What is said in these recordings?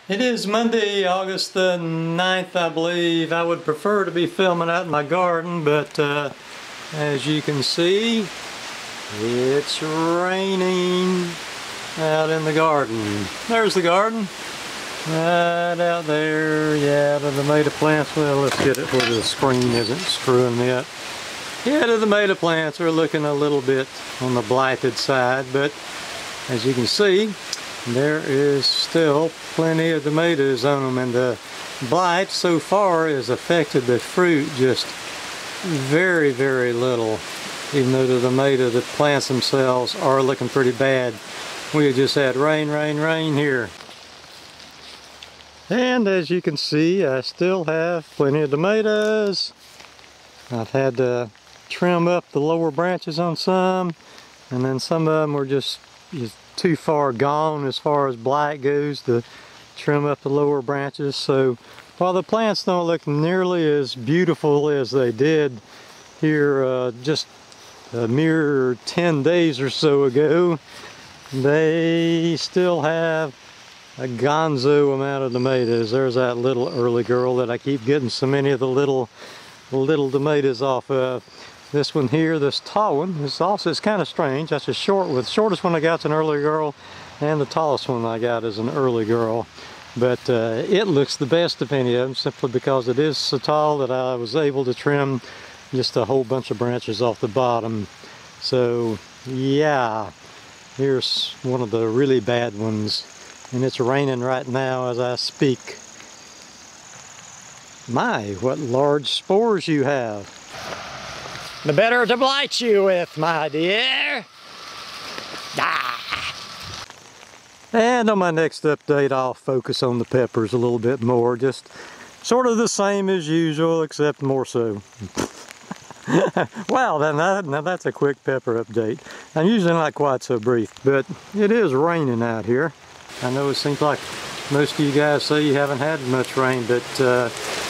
It is Monday, August the 9th, I believe. I would prefer to be filming out in my garden, but as you can see, it's raining out in the garden. There's the garden. Right out there, yeah, the tomato plants. Well, let's get it where the screen isn't screwing me up. Yeah, the tomato plants are looking a little bit on the blighted side, but as you can see, there is still plenty of tomatoes on them, and the blight so far has affected the fruit just very, very little, even though the plants themselves are looking pretty bad. We just had rain, rain, rain here. And as you can see, I still have plenty of tomatoes. I've had to trim up the lower branches on some, and then some of them were just too far gone as far as blight goes to trim up the lower branches. So while the plants don't look nearly as beautiful as they did here just a mere 10 days or so ago, they still have a gonzo amount of tomatoes. There's that little early girl that I keep getting so many of the little tomatoes off of. This one here, this tall one, it's kind of strange. That's the shortest one I got is an early girl, and the tallest one I got is an early girl. But it looks the best of any of them, simply because it is so tall that I was able to trim just a whole bunch of branches off the bottom. So yeah, here's one of the really bad ones, and it's raining right now as I speak. My, what large spores you have. The better to blight you with, my dear. Ah. And on my next update, I'll focus on the peppers a little bit more. Just sort of the same as usual, except more so. Wow, now that's a quick pepper update. I'm usually not quite so brief, but it is raining out here. I know it seems like most of you guys say you haven't had much rain, but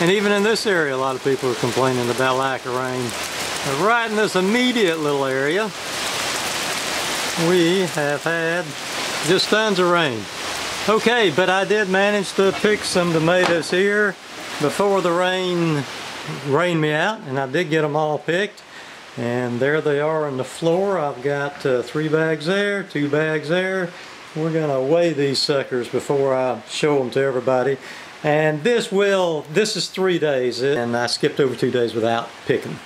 and even in this area, a lot of people are complaining about lack of rain. Right in this immediate little area, we have had just tons of rain. Okay, but I did manage to pick some tomatoes here before the rain rained me out, and I did get them all picked. And there they are on the floor. I've got 3 bags there, 2 bags there. We're gonna weigh these suckers before I show them to everybody. And this is 3 days, and I skipped over 2 days without picking.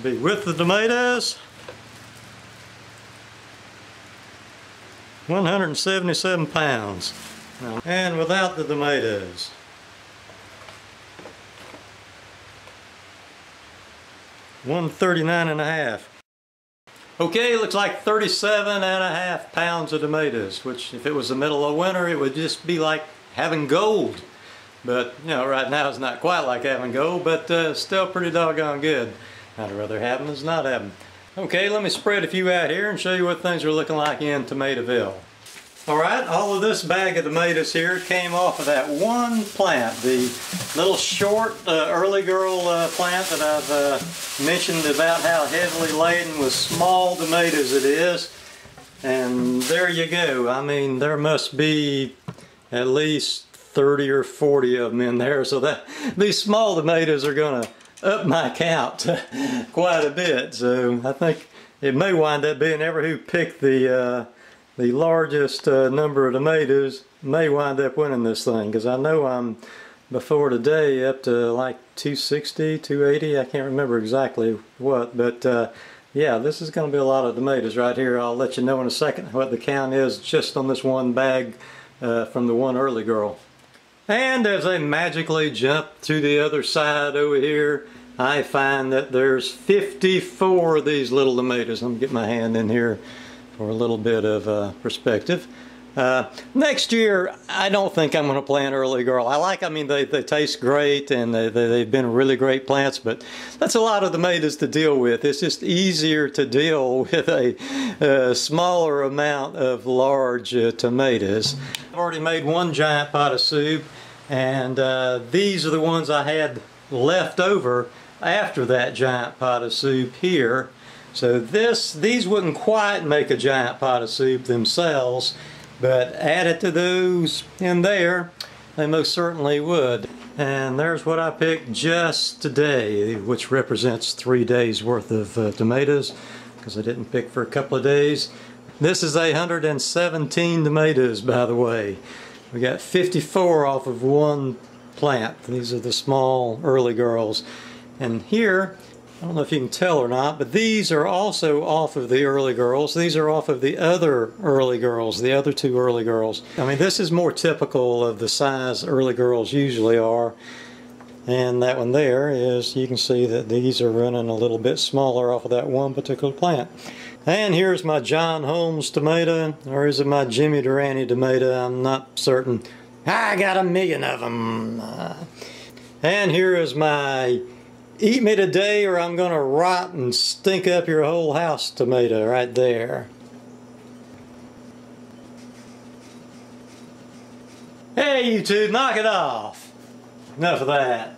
Be with the tomatoes, 177 pounds, and without the tomatoes, 139.5. Okay, looks like 37.5 pounds of tomatoes, which if it was the middle of winter, it would just be like having gold. But, you know, right now it's not quite like having gold, but still pretty doggone good. I'd rather have them than not have them. Okay, let me spread a few out here and show you what things are looking like in Tomatoville. Alright, all of this bag of tomatoes here came off of that one plant, the little short early girl plant that I've mentioned about how heavily laden with small tomatoes it is. And there you go. I mean, there must be at least 30 or 40 of them in there, so that these small tomatoes are going to up my count quite a bit. So I think it may wind up being every who picked the largest number of tomatoes may wind up winning this thing, because I know I'm before today up to like 260, 280, I can't remember exactly what, but yeah, this is going to be a lot of tomatoes right here. I'll let you know in a second what the count is just on this one bag from the one early girl. And as I magically jump to the other side over here, I find that there's 54 of these little tomatoes. I'm going to get my hand in here for a little bit of perspective. Next year, I don't think I'm going to plant early girl. I mean, they taste great, and they've been really great plants, but that's a lot of tomatoes to deal with. It's just easier to deal with a smaller amount of large tomatoes. I've already made one giant pot of soup, and these are the ones I had left over after that giant pot of soup here. So these wouldn't quite make a giant pot of soup themselves, but added to those in there, they most certainly would. And there's what I picked just today, which represents 3 days worth of tomatoes, because I didn't pick for a couple of days. This is 117 tomatoes, by the way. We got 54 off of one plant. These are the small early girls. And here, I don't know if you can tell or not, but these are also off of the early girls. These are off of the other early girls, the other two early girls. I mean, this is more typical of the size early girls usually are. And that one there is, you can see that these are running a little bit smaller off of that one particular plant. And here's my John Holmes tomato, or is it my Jimmy Durante tomato? I'm not certain. I got a million of them. And here is my Eat Me Today or I'm gonna rot and stink up your whole house tomato right there. Hey you two, knock it off. Enough of that.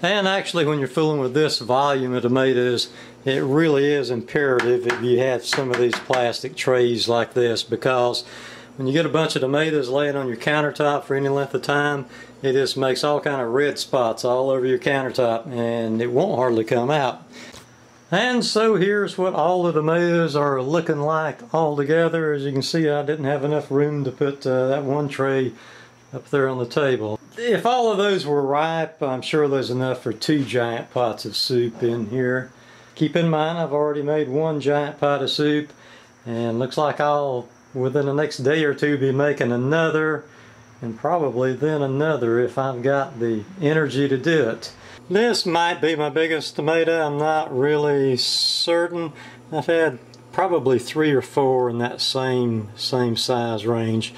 And actually when you're fooling with this volume of tomatoes, it really is imperative that you have some of these plastic trays like this, because when you get a bunch of tomatoes laying on your countertop for any length of time, it just makes all kind of red spots all over your countertop and it won't hardly come out. And so here's what all the tomatoes are looking like all together. As you can see, I didn't have enough room to put that one tray up there on the table. If all of those were ripe, I'm sure there's enough for 2 giant pots of soup in here. Keep in mind, I've already made 1 giant pot of soup, and looks like I'll, within the next day or two, be making another, and probably then another if I've got the energy to do it. This might be my biggest tomato, I'm not really certain. I've had probably 3 or 4 in that same size range.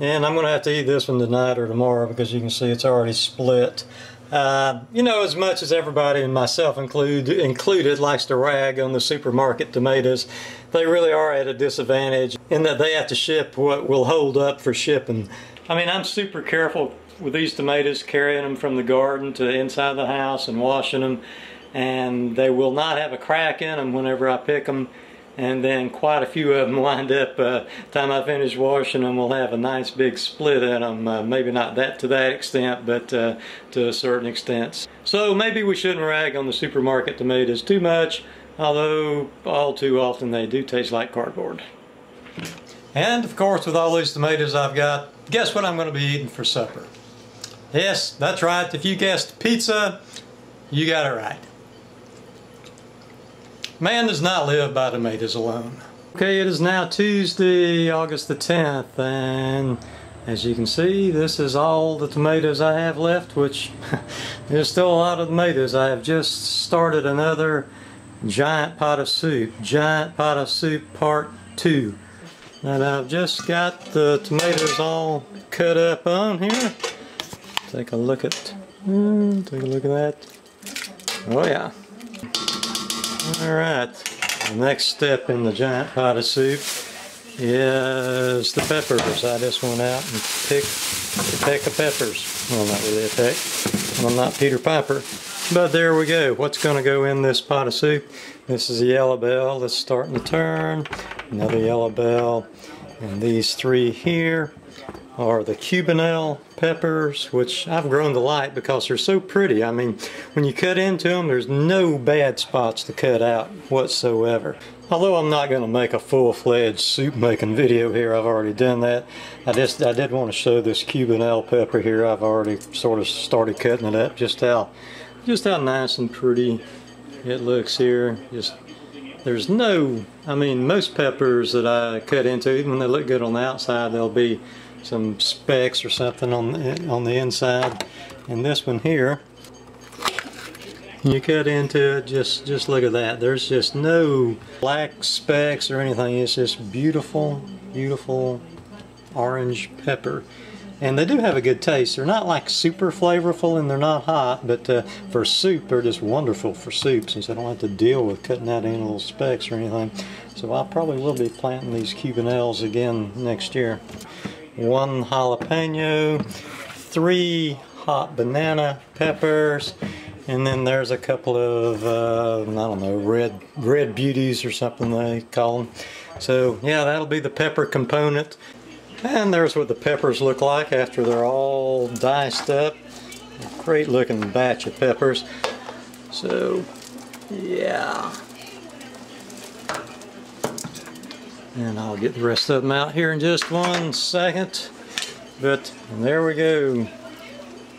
And I'm going to have to eat this one tonight or tomorrow, because you can see it's already split. You know, as much as everybody, and myself included, likes to rag on the supermarket tomatoes, they really are at a disadvantage in that they have to ship what will hold up for shipping. I mean, I'm super careful with these tomatoes, carrying them from the garden to inside the house and washing them, and they will not have a crack in them whenever I pick them. And then quite a few of them wind up, time I finish washing them, will have a nice big split in them. Maybe not to that extent, but to a certain extent. So maybe we shouldn't rag on the supermarket tomatoes too much, although all too often they do taste like cardboard. And of course, with all these tomatoes I've got, guess what I'm going to be eating for supper? Yes, that's right. If you guessed pizza, you got it right. Man does not live by tomatoes alone. Okay, it is now Tuesday, August the 10th, and as you can see, this is all the tomatoes I have left, which there's still a lot of tomatoes. I have just started another giant pot of soup. Giant pot of soup part 2. And I've just got the tomatoes all cut up on here. Take a look at that. Oh yeah. Alright, the next step in the giant pot of soup is the peppers. I just went out and picked a peck of peppers. Well, not really a peck. I'm not Peter Piper. But there we go. What's going to go in this pot of soup? This is a yellow bell that's starting to turn. Another yellow bell. And these 3 here are the Cubanelle peppers, which I've grown to like because they're so pretty. I mean, when you cut into them, there's no bad spots to cut out whatsoever. Although I'm not going to make a full-fledged soup making video here, I've already done that. I did want to show this Cubanelle pepper here. I've already sort of started cutting it up. Just how nice and pretty it looks here. There's no, I mean, most peppers that I cut into, even when they look good on the outside, there'll be some specks or something on the inside. And this one here, you cut into it, just look at that. There's just no black specks or anything. It's just beautiful, beautiful orange pepper. And they do have a good taste. They're not like super flavorful and they're not hot, but for soup, they're just wonderful for soup since I don't have to deal with cutting out any little specks or anything. So I probably will be planting these Cubanelles again next year. 1 jalapeno, 3 hot banana peppers, And then there's a couple of, I don't know, red beauties or something they call them. So yeah, that'll be the pepper component. And there's what the peppers look like after they're all diced up. Great looking batch of peppers. So yeah. And I'll get the rest of them out here in just 1 second. But there we go.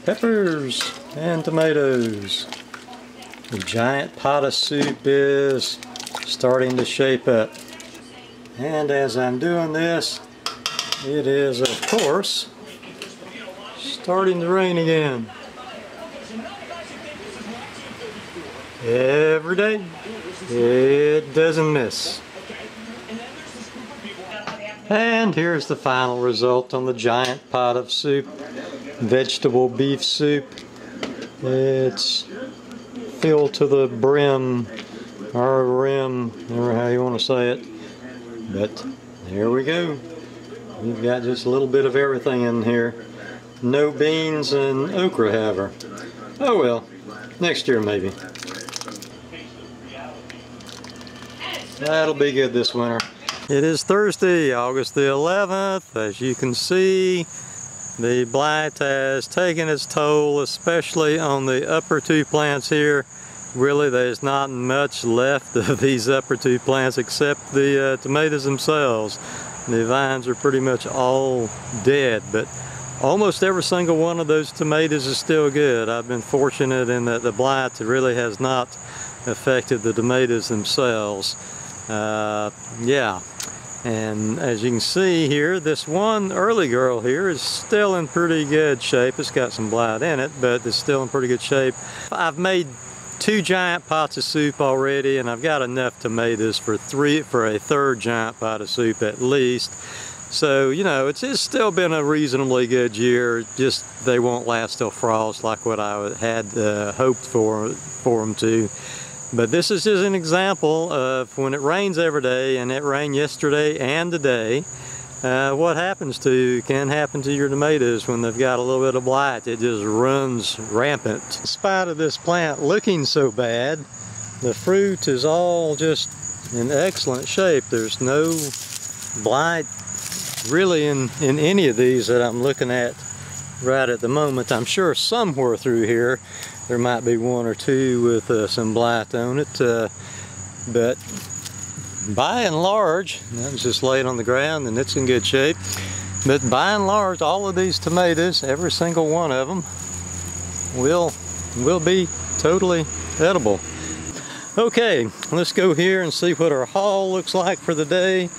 Peppers and tomatoes. The giant pot of soup is starting to shape up. And as I'm doing this, it is, of course, starting to rain again. Every day, it doesn't miss. And here's the final result on the giant pot of soup. Vegetable beef soup. It's filled to the brim, or rim, or how you want to say it. But there we go. We've got just a little bit of everything in here. No beans and okra, however. Oh well, next year maybe. That'll be good this winter. It is Thursday, August the 11th. As you can see, the blight has taken its toll, especially on the upper two plants here. Really, there's not much left of these upper two plants except the tomatoes themselves. The vines are pretty much all dead, but almost every single one of those tomatoes is still good. I've been fortunate in that the blight really has not affected the tomatoes themselves. Yeah. And as you can see here, this one early girl here is still in pretty good shape. It's got some blight in it, but it's still in pretty good shape. I've made 2 giant pots of soup already, and I've got enough tomatoes for a third giant pot of soup at least. So, you know, it's still been a reasonably good year. Just they won't last till frost like what I had hoped for them to. But this is just an example of when it rains every day, and it rained yesterday and today, what can happen to your tomatoes when they've got a little bit of blight. It just runs rampant. In spite of this plant looking so bad, the fruit is all just in excellent shape. There's no blight really in any of these that I'm looking at right at the moment. I'm sure somewhere through here there might be 1 or 2 with some blight on it, but by and large, that was just laid on the ground and it's in good shape. But by and large, all of these tomatoes, every single one of them, will be totally edible. Okay, let's go here and see what our haul looks like for the day.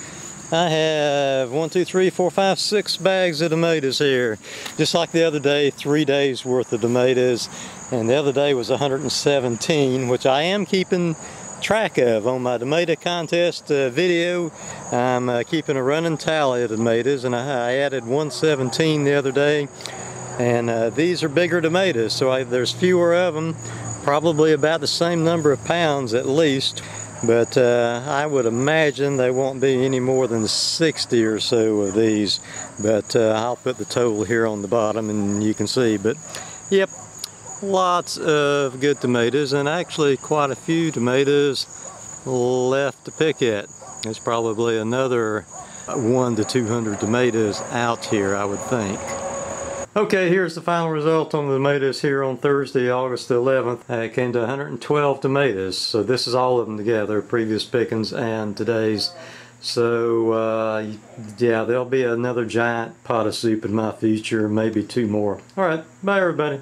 I have 1, 2, 3, 4, 5, 6 bags of tomatoes here. Just like the other day, 3 days worth of tomatoes. And the other day was 117, which I am keeping track of on my tomato contest video. I'm keeping a running tally of tomatoes, and I added 117 the other day. And these are bigger tomatoes, so there's fewer of them, probably about the same number of pounds at least. But I would imagine they won't be any more than 60 or so of these. But I'll put the total here on the bottom and you can see. But yep, lots of good tomatoes, and actually quite a few tomatoes left to pick at. There's probably another 100 to 200 tomatoes out here, I would think. Okay, here's the final result on the tomatoes here on Thursday, August the 11th. It came to 112 tomatoes, so this is all of them together, previous pickings and today's. So, yeah, there'll be another giant pot of soup in my future, maybe 2 more. Alright, bye everybody.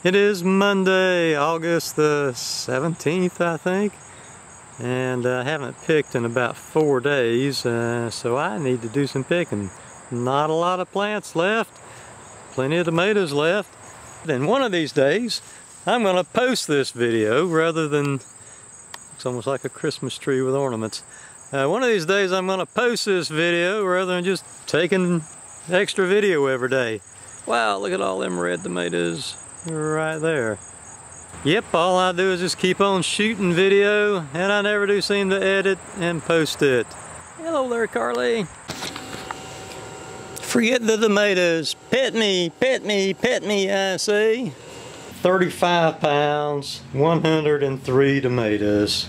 It is Monday, August the 17th, I think. And I haven't picked in about 4 days, so I need to do some picking. Not a lot of plants left. Plenty of tomatoes left. And one of these days, I'm going to post this video rather than, it's almost like a Christmas tree with ornaments. One of these days I'm going to post this video rather than just taking extra video every day. Wow, look at all them red tomatoes right there. Yep, all I do is just keep on shooting video, and I never do seem to edit and post it. Hello there, Carly. Forget the tomatoes. Pet me, I say. 35 pounds, 103 tomatoes.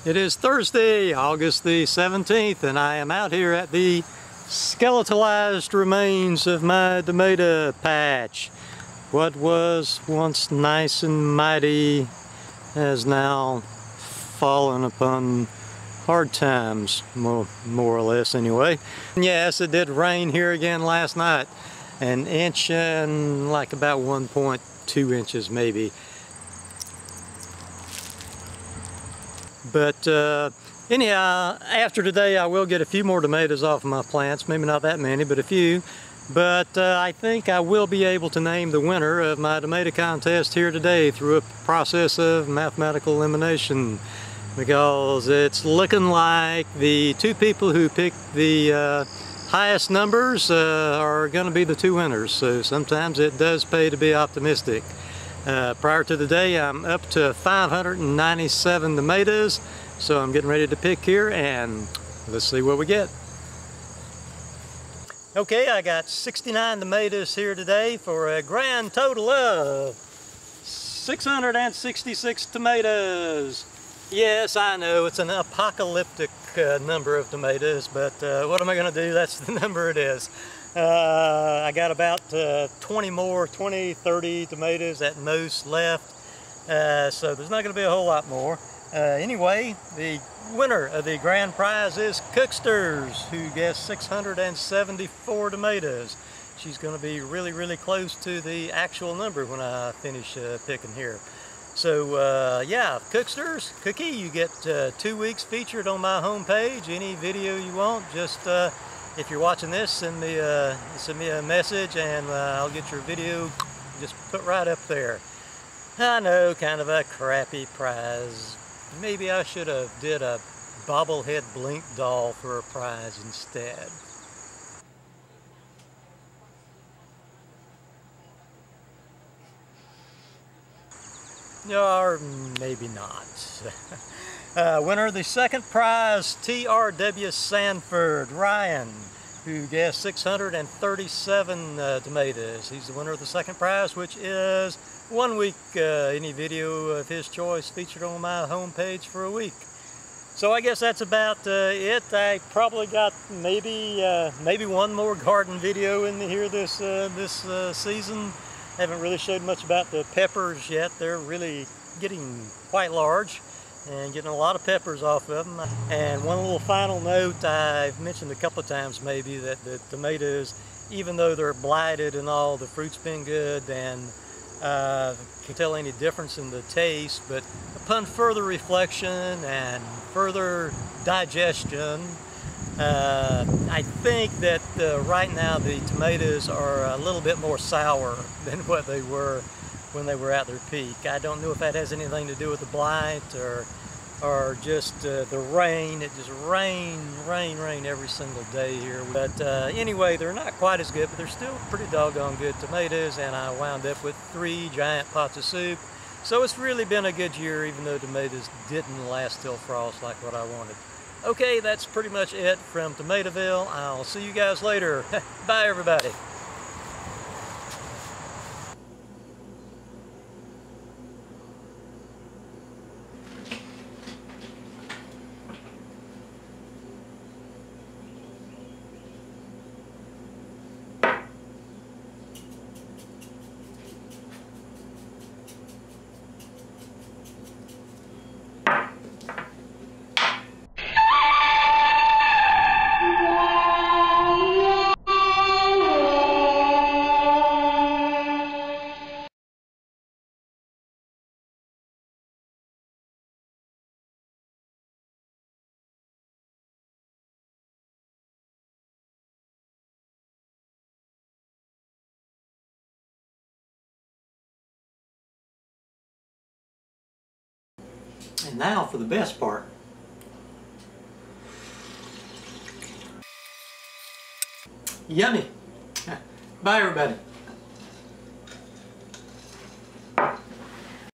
It is Thursday, August the 17th, and I am out here at the skeletalized remains of my tomato patch. What was once nice and mighty has now fallen upon hard times, more or less anyway. Yes, it did rain here again last night. An inch and like about 1.2 inches maybe. But anyhow, after today I will get a few more tomatoes off of my plants. Maybe not that many, but a few. But I think I will be able to name the winner of my tomato contest here today through a process of mathematical elimination, because it's looking like the two people who picked the highest numbers are going to be the two winners. So sometimes it does pay to be optimistic. Prior to the day, I'm up to 597 tomatoes, so I'm getting ready to pick here, and let's see what we get. Okay, I got 69 tomatoes here today for a grand total of 666 tomatoes. Yes, I know it's an apocalyptic number of tomatoes, but what am I going to do? That's the number it is. I got about 20, 30 tomatoes at most left, so there's not going to be a whole lot more. Anyway, the winner of the grand prize is Cooksterz, who guessed 674 tomatoes. She's going to be really close to the actual number when I finish picking here. So yeah, Cooksterz, Cookie, you get 2 weeks featured on my homepage. Any video you want, just if you're watching this, send me a message, and I'll get your video just put right up there. I know, kind of a crappy prize. Maybe I should have did a bobblehead Blink doll for a prize instead. Or maybe not. Winner of the second prize, trwsandford, Ryan, who guessed 637 tomatoes. He's the winner of the second prize, which is 1 week, any video of his choice featured on my homepage for a week. So I guess that's about it. I probably got maybe one more garden video in here this season. Haven't really showed much about the peppers yet. They're really getting quite large and getting a lot of peppers off of them. And one little final note, I've mentioned a couple of times maybe that the tomatoes, even though they're blighted and all, the fruit's been good, and can tell any difference in the taste, but upon further reflection and further digestion, I think that right now the tomatoes are a little bit more sour than what they were when they were at their peak. I don't know if that has anything to do with the blight or just the rain. It just rain every single day here. But anyway, they're not quite as good, but they're still pretty doggone good tomatoes, and I wound up with 3 giant pots of soup. So it's really been a good year, even though tomatoes didn't last till frost like what I wanted. Okay, that's pretty much it from Tomatoville. I'll see you guys later. Bye, everybody. And now for the best part. Yummy. Bye, everybody.